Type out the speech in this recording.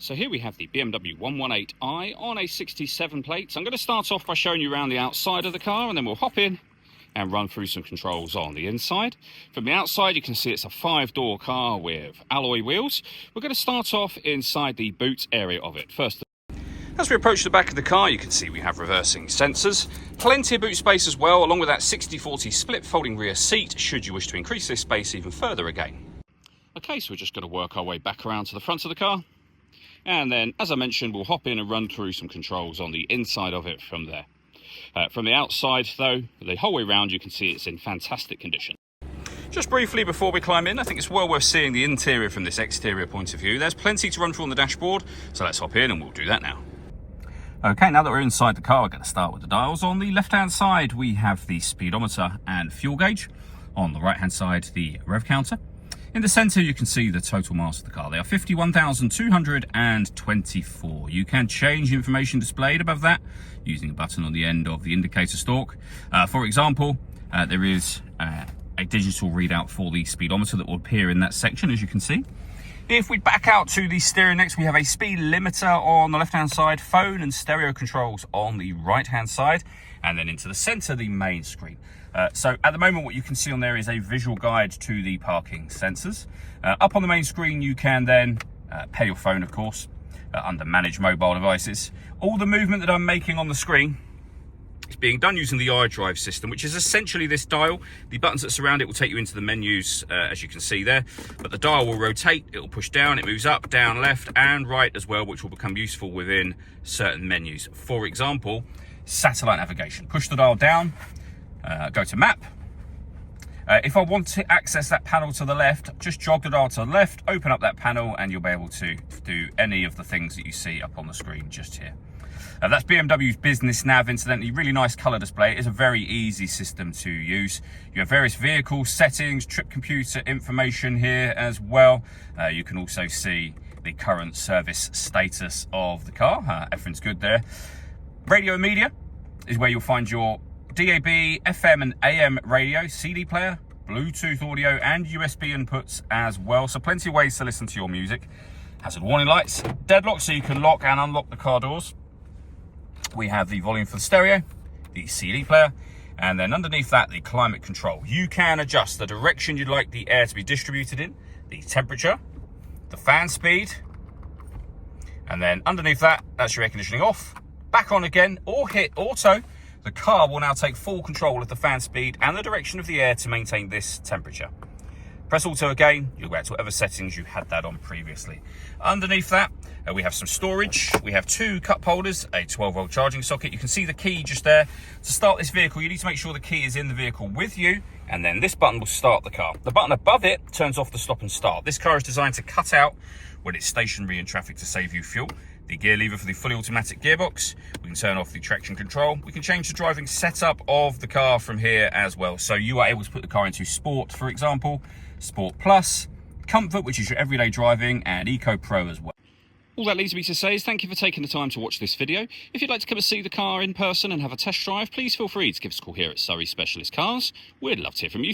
So here we have the BMW 118i on a 67 plate. I'm going to start off by showing you around the outside of the car, and then we'll hop in and run through some controls on the inside. From the outside, you can see it's a 5-door car with alloy wheels. We're going to start off inside the boot area of it. First, as we approach the back of the car, you can see we have reversing sensors. Plenty of boot space as well, along with that 60/40 split folding rear seat, should you wish to increase this space even further again. Okay, so we're just going to work our way back around to the front of the car. And then, as I mentioned, we'll hop in and run through some controls on the inside of it from there. From the outside, though, the whole way around, you can see it's in fantastic condition. Just briefly before we climb in, I think it's well worth seeing the interior from this exterior point of view. There's plenty to run through on the dashboard, so let's hop in and we'll do that now. Okay, now that we're inside the car, we're going to start with the dials. On the left-hand side, we have the speedometer and fuel gauge. On the right-hand side, the rev counter. In the centre, you can see the total miles of the car. They are 51,224. You can change information displayed above that using a button on the end of the indicator stalk. For example, there is a digital readout for the speedometer that will appear in that section, as you can see. If we back out to the steering next, we have a speed limiter on the left-hand side, phone and stereo controls on the right-hand side, and then into the centre, the main screen. So at the moment, what you can see on there is a visual guide to the parking sensors. Up on the main screen, you can then pair your phone, of course, under Manage Mobile Devices. All the movement that I'm making on the screen is being done using the iDrive system, which is essentially this dial. The buttons that surround it will take you into the menus, as you can see there. But the dial will rotate, it will push down, it moves up, down, left, and right as well, which will become useful within certain menus. For example, satellite navigation. Push the dial down. Go to map. If I want to access that panel to the left, just jog the dial to the left, open up that panel, and you'll be able to do any of the things that you see up on the screen just here. That's BMW's Business Nav, incidentally. Really nice colour display. It is a very easy system to use. You have various vehicle settings, trip computer information here as well. You can also see the current service status of the car. Everything's good there. Radio and media is where you'll find your DAB, FM and AM radio, CD player, Bluetooth audio and USB inputs as well. So plenty of ways to listen to your music. Hazard warning lights, deadlock so you can lock and unlock the car doors. We have the volume for the stereo, the CD player, and then underneath that, the climate control. You can adjust the direction you'd like the air to be distributed in, the temperature, the fan speed, and then underneath that, that's your air conditioning off, back on again, or hit auto. The car will now take full control of the fan speed and the direction of the air to maintain this temperature. Press auto again, you'll go back to whatever settings you had that on previously. Underneath that, we have some storage. We have 2 cup holders, a 12-volt charging socket. You can see the key just there. To start this vehicle, you need to make sure the key is in the vehicle with you, and then this button will start the car. The button above it turns off the stop and start. This car is designed to cut out when it's stationary in traffic to save you fuel. The gear lever for the fully automatic gearbox. We can turn off the traction control. We can change the driving setup of the car from here as well. So you are able to put the car into Sport, for example, Sport Plus, Comfort, which is your everyday driving, and Eco Pro as well. All that leaves me to say is thank you for taking the time to watch this video. If you'd like to come and see the car in person and have a test drive, please feel free to give us a call here at Surrey Specialist Cars. We'd love to hear from you.